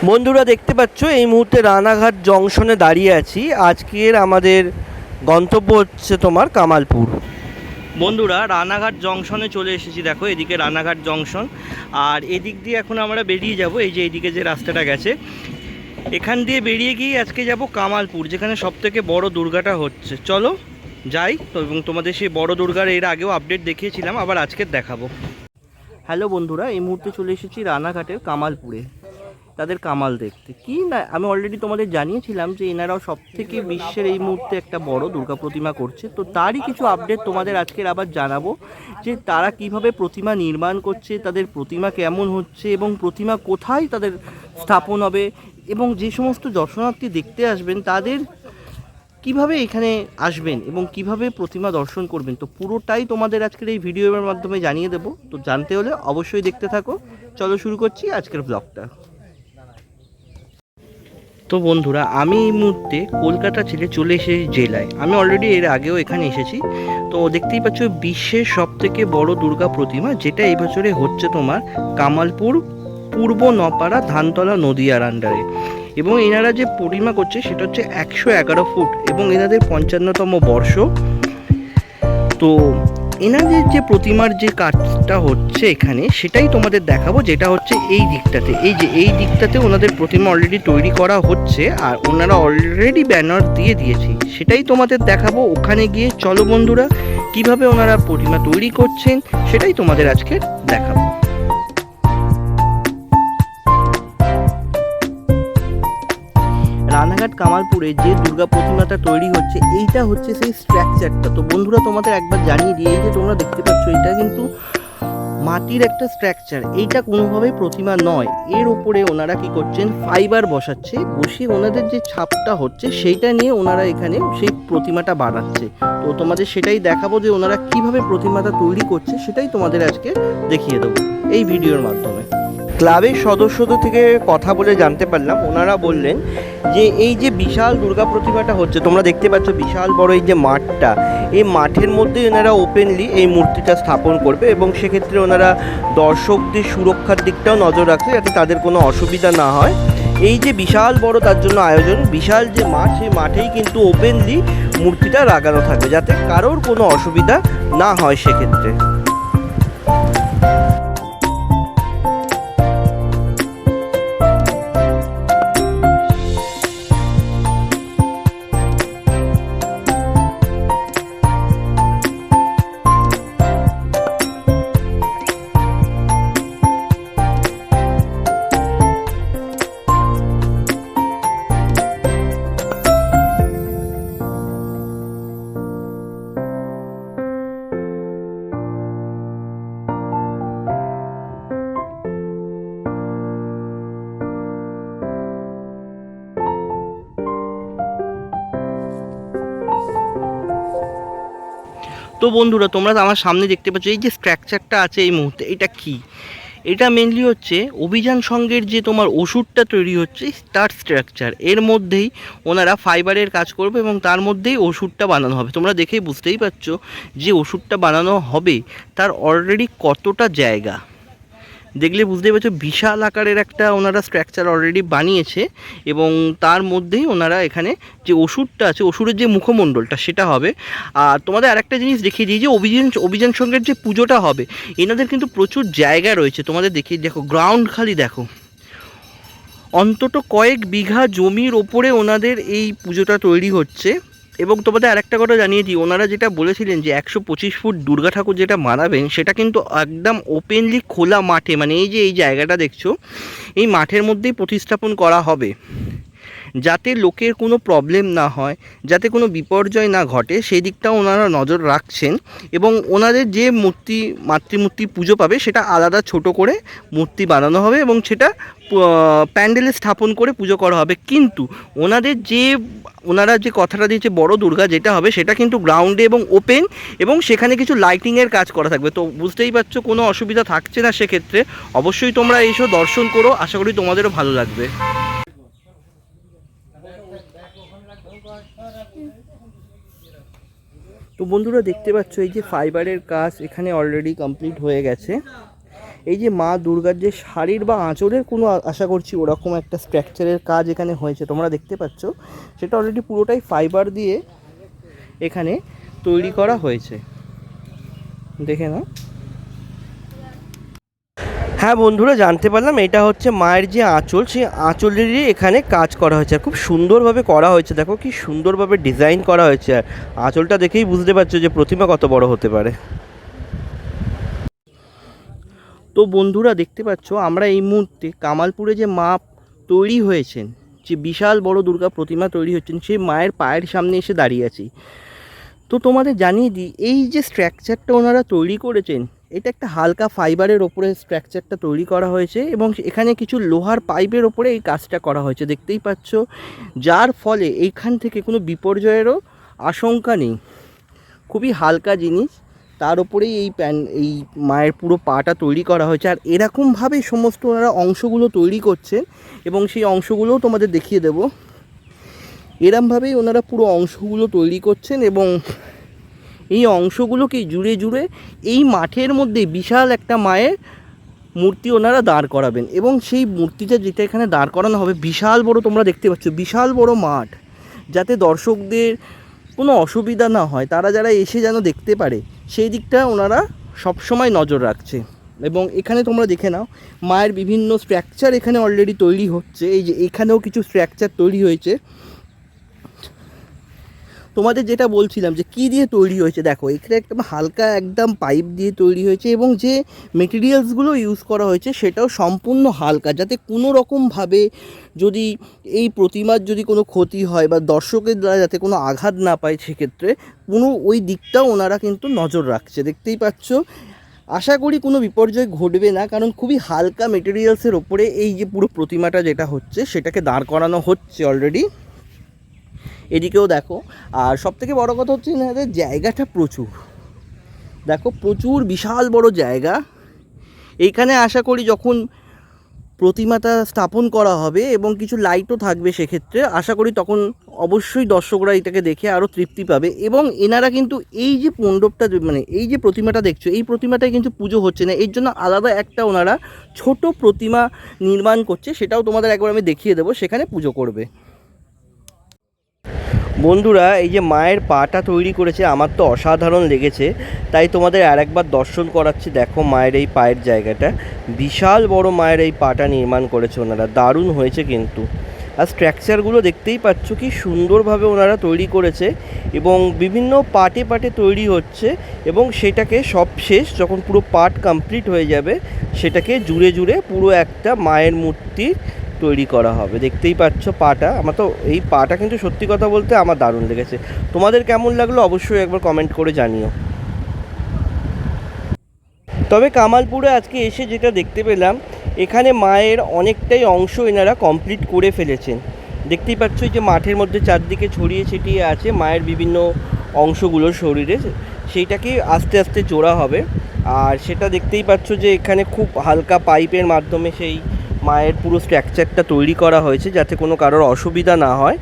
বন্ধুরা দেখতে পাচ্ছ এই মুহূর্তে রানাঘাট জংশনে দাঁড়িয়ে আছি। আজকের আমাদের গন্তব্য হচ্ছে তোমার কামালপুর। বন্ধুরা রানাঘাট জংশনে চলে এসেছি। দেখো এদিকে রানাঘাট জংশন, আর এদিক দিয়ে এখন আমরা বেরিয়ে যাব। এই যে এইদিকে যে রাস্তাটা গেছে এখান দিয়ে বেরিয়ে গিয়ে আজকে যাব কামালপুর, যেখানে সবথেকে বড় দুর্গাটা হচ্ছে। চলো যাই তো, এবং তোমাদের সেই বড় দুর্গার এর আগেও আপডেট দেখিয়েছিলাম, আবার আজকের দেখাবো। হ্যালো বন্ধুরা, এই মুহূর্তে চলে এসেছি রানাঘাটের কামালপুরে তাদের কামাল দেখতে। কি না, আমি অলরেডি তোমাদের জানিয়েছিলাম যে এনারাও সবথেকে বিশ্বের এই মুহূর্তে একটা বড় দুর্গা প্রতিমা করছে। তো তারই কিছু আপডেট তোমাদের আজকের আবার জানাবো, যে তারা কিভাবে প্রতিমা নির্মাণ করছে, তাদের প্রতিমা কেমন হচ্ছে এবং প্রতিমা কোথায় তাদের স্থাপন হবে, এবং যে সমস্ত দর্শনার্থী দেখতে আসবেন তাদের কিভাবে এখানে আসবেন এবং কিভাবে প্রতিমা দর্শন করবেন। তো পুরোটাই তোমাদের আজকের এই ভিডিওর মাধ্যমে জানিয়ে দেবো। তো জানতে হলে অবশ্যই দেখতে থাকো। চলো শুরু করছি আজকের ব্লগটা। তো বন্ধুরা, আমি এই মুহূর্তে কলকাতা ছেড়ে চলে এসেছি জেলায়। আমি অলরেডি এর আগেও এখানে এসেছি। তো দেখতেই পাচ্ছ বিশ্বের সবথেকে বড় দুর্গা প্রতিমা, যেটা এই বছরে হচ্ছে তোমার কামালপুর পূর্ব নপাড়া ধানতলা নদিয়ার আন্ডারে। এবং এনারা যে প্রতিমা করছে সেটা হচ্ছে 111 ফুট এবং এনাদের 55তম বর্ষ। তো এনাদের যে প্রতিমার যে কাজটা হচ্ছে এখানে সেটাই তোমাদের দেখাবো, যেটা হচ্ছে এই দিকটাতে। এই দিকটাতে ওনাদের প্রতিমা অলরেডি তৈরি করা হচ্ছে, আর ওনারা অলরেডি ব্যানার দিয়ে দিয়েছে, সেটাই তোমাদের দেখাবো ওখানে গিয়ে। চলো বন্ধুরা, কিভাবে ওনারা প্রতিমা তৈরি করছেন সেটাই তোমাদের আজকে দেখাবো। রানাঘাট কামালপুরে যে দুর্গা প্রতিমাটা তৈরি হচ্ছে, এইটা হচ্ছে সেই স্ট্রাকচারটা। তো বন্ধুরা তোমাদের একবার জানিয়ে দিয়ে, যে তোমরা দেখতে পাচ্ছ এটা কিন্তু মাটির একটা স্ট্রাকচার, এইটা কোনোভাবেই প্রতিমা নয়। এর উপরে ওনারা কি করছেন, ফাইবার বসাচ্ছে, বসিয়ে ওনাদের যে ছাপটা হচ্ছে সেইটা নিয়ে ওনারা এখানে সেই প্রতিমাটা বানাচ্ছে। তো তোমাদের সেটাই দেখাবো, যে ওনারা কিভাবে প্রতিমাটা তৈরি করছে সেটাই তোমাদের আজকে দেখিয়ে দেবো এই ভিডিওর মাধ্যমে। ক্লাবের সদস্যদের থেকে কথা বলে জানতে পারলাম, ওনারা বললেন যে এই যে বিশাল দুর্গা প্রতিমাটা হচ্ছে, তোমরা দেখতে পাচ্ছ বিশাল বড় এই যে মাঠটা, এই মাঠের মধ্যে ওনারা ওপেনলি এই মূর্তিটা স্থাপন করবে, এবং সেক্ষেত্রে ওনারা দর্শকদের সুরক্ষার দিকটাও নজর রাখছে, যাতে তাদের কোনো অসুবিধা না হয়। এই যে বিশাল বড় তার জন্য আয়োজন, বিশাল যে মাঠ, সেই মাঠেই কিন্তু ওপেনলি মূর্তিটা লাগানো থাকবে, যাতে কারোর কোনো অসুবিধা না হয় সেক্ষেত্রে। তো বন্ধুরা, তোমরা আমার সামনে দেখতে পাচ্ছ এই যে স্ট্রাকচারটা আছে এই মুহূর্তে, এটা কি? এটা মেনলি হচ্ছে অভিযান সংঘের যে তোমার ওষুধটা তৈরি হচ্ছে তার স্ট্রাকচার। এর মধ্যেই ওনারা ফাইবারের কাজ করবে এবং তার মধ্যেই ওষুধটা বানানো হবে। তোমরা দেখেই বুঝতেই পারছো যে ওষুধটা বানানো হবে তার অলরেডি কতটা জায়গা, দেখলে বুঝতেই পারছো বিশাল আকারের একটা ওনারা স্ট্রাকচার অলরেডি বানিয়েছে। এবং তার মধ্যেই ওনারা এখানে যে ওষুধটা আছে, ওষুধের যে মুখমণ্ডলটা সেটা হবে। আর তোমাদের আরেকটা জিনিস দেখিয়ে দিই, যে অভিযান সংঘের যে পুজোটা হবে, এনাদের কিন্তু প্রচুর জায়গা রয়েছে। তোমাদের দেখিয়ে দেখো, গ্রাউন্ড খালি দেখো, অন্তত কয়েক বিঘা জমির ওপরে ওনাদের এই পুজোটা তৈরি হচ্ছে। এবং তোমাদের আরেকটা কথা জানিয়ে দিই, ওনারা যেটা বলেছিলেন যে 125 ফুট দুর্গা ঠাকুর যেটা বানাবেন, সেটা কিন্তু একদম ওপেনলি খোলা মাঠে, মানে এই যে এই জায়গাটা দেখছো, এই মাঠের মধ্যেই প্রতিস্থাপন করা হবে, যাতে লোকের কোনো প্রবলেম না হয়, যাতে কোনো বিপর্যয় না ঘটে, সেই দিকটাও ওনারা নজর রাখছেন। এবং ওনাদের যে মাতৃমূর্তি পুজো পাবে, সেটা আলাদা ছোট করে মূর্তি বানানো হবে এবং সেটা প্যান্ডেলে স্থাপন করে পুজো করা হবে। কিন্তু ওনারা যে কথাটা দিয়েছে বড় দুর্গা যেটা হবে, সেটা কিন্তু গ্রাউন্ডে এবং ওপেন, এবং সেখানে কিছু লাইটিংয়ের কাজ করা থাকবে। তো বুঝতেই পারছো কোনো অসুবিধা থাকছে না সেক্ষেত্রে। অবশ্যই তোমরা এইসব দর্শন করো, আশা করি তোমাদেরও ভালো লাগবে। তো বন্ধুরা দেখতে পাচ্ছ এই যে ফাইবারের কাজ এখানে অলরেডি কমপ্লিট হয়ে গেছে, এই যে মা দুর্গার যে শাড়ির বা আঁচলের কোনো আশা করছি ওরকম একটা স্ট্রাকচারের কাজ এখানে হয়েছে, তোমরা দেখতে পাচ্ছ। সেটা অলরেডি পুরোটাই ফাইবার দিয়ে এখানে তৈরি করা হয়েছে, দেখে নাও। হ্যাঁ বন্ধুরা, জানতে পারলাম এটা হচ্ছে মায়ের যে আঁচল, সেই আঁচলেরই এখানে কাজ করা হয়েছে, আর খুব সুন্দরভাবে করা হয়েছে। দেখো কি সুন্দরভাবে ডিজাইন করা হয়েছে, আর আঁচলটা দেখেই বুঝতে পারছো যে প্রতিমা কত বড় হতে পারে। তো বন্ধুরা দেখতে পাচ্ছ, আমরা এই মুহূর্তে কামালপুরে যে মা তৈরি হয়েছেন, যে বিশাল বড় দুর্গা প্রতিমা তৈরি হচ্ছেন, সেই মায়ের পায়ের সামনে এসে দাঁড়িয়ে আছি। তো তোমাদের জানিয়ে দিই, এই যে স্ট্রাকচারটা ওনারা তৈরি করেছেন, এটা একটা হালকা ফাইবারের ওপরে স্ট্রাকচারটা তৈরি করা হয়েছে, এবং এখানে কিছু লোহার পাইপের ওপরে এই কাজটা করা হয়েছে, দেখতেই পাচ্ছ। যার ফলে এইখান থেকে কোনো বিপর্যয়েরও আশঙ্কা নেই। খুবই হালকা জিনিস, তার উপরেই এই মায়ের পুরো পাটা তৈরি করা হয়েছে। আর এরকমভাবেই সমস্ত ওনারা অংশগুলো তৈরি করছেন, এবং সেই অংশগুলোও তোমাদের দেখিয়ে দেবো। এরমভাবেই ওনারা পুরো অংশগুলো তৈরি করছেন, এবং এই অংশগুলোকে জুড়ে জুড়ে এই মাঠের মধ্যে বিশাল একটা মায়ের মূর্তি ওনারা দাঁড় করাবেন, এবং সেই মূর্তিটা যেটা এখানে দাঁড় করানো হবে বিশাল বড়, তোমরা দেখতে পাচ্ছ বিশাল বড় মাঠ, যাতে দর্শকদের কোনো অসুবিধা না হয়, তারা যারা এসে যেন দেখতে পারে, সেই দিকটা ওনারা সবসময় নজর রাখছে। এবং এখানে তোমরা দেখে নাও, মায়ের বিভিন্ন স্ট্রাকচার এখানে অলরেডি তৈরি হচ্ছে। এই যে এখানেও কিছু স্ট্রাকচার তৈরি হয়েছে। তোমাদের যেটা বলছিলাম যে কী দিয়ে তৈরি হয়েছে, দেখো এখানে একদম হালকা একদম পাইপ দিয়ে তৈরি হয়েছে, এবং যে মেটেরিয়ালসগুলো ইউজ করা হয়েছে সেটাও সম্পূর্ণ হালকা, যাতে কোনো রকমভাবে যদি এই প্রতিমার যদি কোনো ক্ষতি হয় বা দর্শকের দ্বারা যাতে কোনো আঘাত না পায়, সেক্ষেত্রে কোনো ওই দিকটাও ওনারা কিন্তু নজর রাখছে, দেখতেই পাচ্ছ। আশা করি কোনো বিপর্যয় ঘটবে না, কারণ খুবই হালকা মেটেরিয়ালসের ওপরে এই যে পুরো প্রতিমাটা যেটা হচ্ছে সেটাকে দাঁড় করানো হচ্ছে অলরেডি। এদিকেও দেখো, আর সবথেকে বড় কথা হচ্ছে এনাদের জায়গাটা প্রচুর, দেখো প্রচুর বিশাল বড় জায়গা। এইখানে আশা করি যখন প্রতিমাটা স্থাপন করা হবে এবং কিছু লাইটও থাকবে, সেক্ষেত্রে আশা করি তখন অবশ্যই দর্শকরা এটাকে দেখে আরও তৃপ্তি পাবে। এবং এনারা কিন্তু এই যে মণ্ডপটা, মানে এই যে প্রতিমাটা দেখছো, এই প্রতিমাটায় কিন্তু পুজো হচ্ছে না, এর জন্য আলাদা একটা ওনারা ছোট প্রতিমা নির্মাণ করছে, সেটাও তোমাদের একবার আমি দেখিয়ে দেবো, সেখানে পুজো করবে। বন্ধুরা, এই যে মায়ের পাটা তৈরি করেছে, আমার তো অসাধারণ লেগেছে, তাই তোমাদের আরেকবার দর্শন করাচ্ছি। দেখো মায়ের এই পায়ের জায়গাটা, বিশাল বড় মায়ের এই পাটা নির্মাণ করেছে ওনারা, দারুণ হয়েছে কিন্তু। আর স্ট্রাকচারগুলো দেখতেই পাচ্ছ কি সুন্দরভাবে ওনারা তৈরি করেছে, এবং বিভিন্ন পার্টে পার্টে তৈরি হচ্ছে, এবং সেটাকে সব শেষ যখন পুরো পার্ট কমপ্লিট হয়ে যাবে, সেটাকে জুড়ে জুড়ে পুরো একটা মায়ের মূর্তি তৈরি করা হবে। দেখতেই পাচ্ছ পাটা, আমার তো এই পাটা কিন্তু সত্যি কথা বলতে আমার দারুণ লেগেছে। তোমাদের কেমন লাগলো অবশ্যই একবার কমেন্ট করে জানিও। তবে কামালপুরে আজকে এসে যেটা দেখতে পেলাম, এখানে মায়ের অনেকটাই অংশ এনারা কমপ্লিট করে ফেলেছেন। দেখতেই পাচ্ছ যে মাঠের মধ্যে চারদিকে ছড়িয়ে ছিটিয়ে আছে মায়ের বিভিন্ন অংশগুলোর শরীরে, সেইটাকে আস্তে আস্তে জোড়া হবে। আর সেটা দেখতেই পাচ্ছ যে এখানে খুব হালকা পাইপের মাধ্যমে সেই মায়ের পুরো স্ট্রাকচারটা তৈরি করা হয়েছে, যাতে কোনো কারোর অসুবিধা না হয়।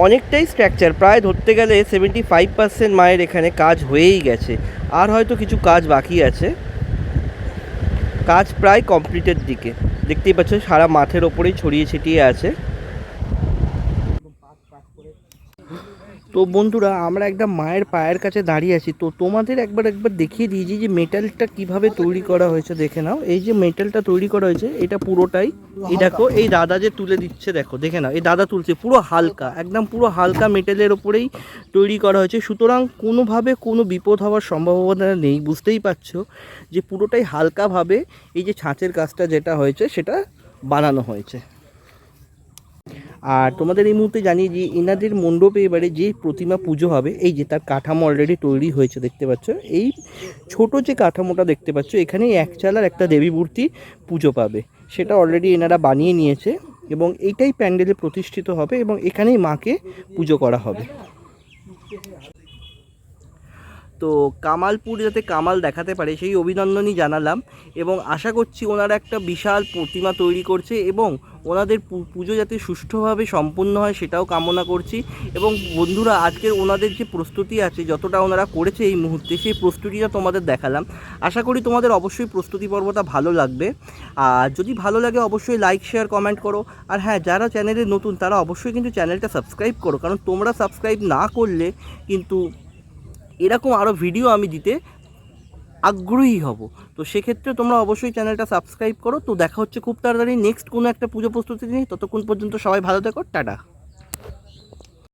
অনেকটাই স্ট্রাকচার, প্রায় ধরতে গেলে 75% মায়ের এখানে কাজ হয়েই গেছে, আর হয়তো কিছু কাজ বাকি আছে, কাজ প্রায় কমপ্লিটের দিকে। দেখতেই পাচ্ছ সারা মাঠের ওপরেই ছড়িয়ে ছিটিয়ে আছে। তো বন্ধুরা, আমরা একদম মায়ের পায়ের কাছে দাঁড়িয়ে আছি। তো তোমাদের একবার দেখিয়ে দিয়েছি যে মেটালটা কিভাবে তৈরি করা হয়েছে, দেখে নাও। এই যে মেটালটা তৈরি করা হয়েছে, এটা পুরোটাই, এই দেখো এই দাদা যে তুলে দিচ্ছে, দেখো দেখে নাও, এই দাদা তুলছে, পুরো হালকা, একদম পুরো হালকা মেটালের ওপরেই তৈরি করা হয়েছে। সুতরাং কোনোভাবে কোনো বিপদ হওয়ার সম্ভাবনা নেই, বুঝতেই পারছো যে পুরোটাই হালকাভাবে এই যে ছাঁচের কাজটা যেটা হয়েছে সেটা বানানো হয়েছে। আর তোমাদের এই মুহূর্তে জানিয়ে যে এনাদের মণ্ডপে এবারে যে প্রতিমা পুজো হবে, এই যে তার কাঠামো অলরেডি তৈরি হয়েছে, দেখতে পাচ্ছ। এই ছোট যে কাঠামোটা দেখতে পাচ্ছ, এখানেই এক চালার একটা দেবী মূর্তি পুজো পাবে, সেটা অলরেডি এনারা বানিয়ে নিয়েছে, এবং এইটাই প্যান্ডেলে প্রতিষ্ঠিত হবে, এবং এখানেই মাকে পুজো করা হবে। তো কামালপুর যাতে কামাল দেখাতে পারে সেই অভিনন্দনই জানালাম, এবং আশা করছি ওনারা একটা বিশাল প্রতিমা তৈরি করছে, এবং ওনাদের পুজো যাতে সুষ্ঠুভাবে সম্পন্ন হয় সেটাও কামনা করছি। এবং বন্ধুরা, আজকের ওনাদের যে প্রস্তুতি আছে, যতটা ওনারা করেছে এই মুহূর্তে, সেই প্রস্তুতিটা তোমাদের দেখালাম। আশা করি তোমাদের অবশ্যই প্রস্তুতি পর্বটা ভালো লাগবে। আর যদি ভালো লাগে অবশ্যই লাইক, শেয়ার, কমেন্ট করো। আর হ্যাঁ, যারা চ্যানেলে নতুন তারা অবশ্যই কিন্তু চ্যানেলটা সাবস্ক্রাইব করো, কারণ তোমরা সাবস্ক্রাইব না করলে কিন্তু এরকম আরও ভিডিও আমি দিতে আগ্রহী হব। তো সেক্ষেত্রে তোমরা অবশ্যই চ্যানেলটা সাবস্ক্রাইব করো। তো দেখা হচ্ছে খুব তাড়াতাড়ি নেক্সট কোনো একটা পুজো প্রস্তুতি নিয়ে। ততক্ষণ পর্যন্ত সবাই ভালো থেকো, টাটা।